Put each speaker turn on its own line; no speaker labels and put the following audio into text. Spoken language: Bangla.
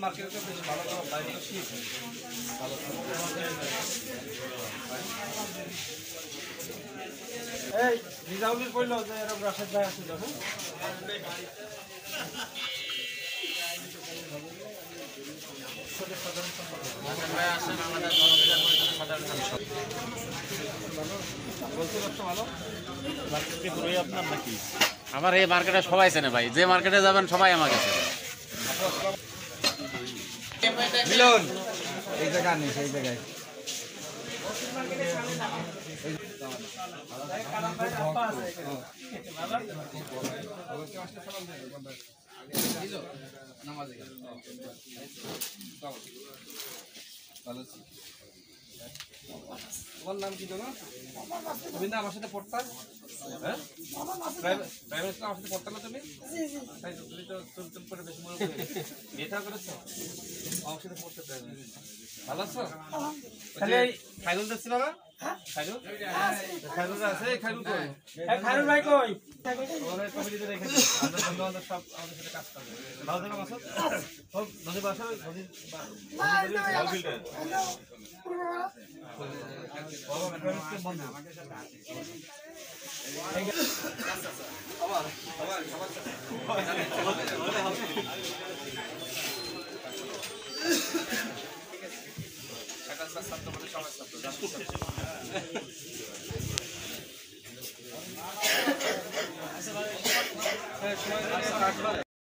মার্কেটে বেশ ভালো ভালো বাইরে শীত ভালো এই রিজাউলের কইলো যে এরকম রাশেদ ভাই আসছিল হ্যাঁ
আমার এই মার্কেটে সবাই চেনে ভাই, যে মার্কেটে যাবেন সবাই আমাকে চেনে।
মিলন এই জায়গা নেই সেই জায়গায় তোমার নাম কি জানো? তুমি না আমার সাথে পড়তা? হ্যাঁ প্রাইভেট স্কুলে আমার সাথে পড়তা না তুমি? তাই তো তুমি তো চুল করে বেশি মনে করে বিয়েটা করেছো? আমার সাথে পড়তে প্রাইভেট ভালো আছো? তাহলে খাইরুল দেখছিল না? খাইরুল? খাইরুল আছে? খাইরুল কই? খাইরুল ভাই কই? ওরে কমিটিতে রেখে দিও। আমরা বন্ধু-বান্ধব সব আমাদের সাথে কাজ করবে। ভালো থাকো মাসুদ? সব নদী বাসা নদী সবাই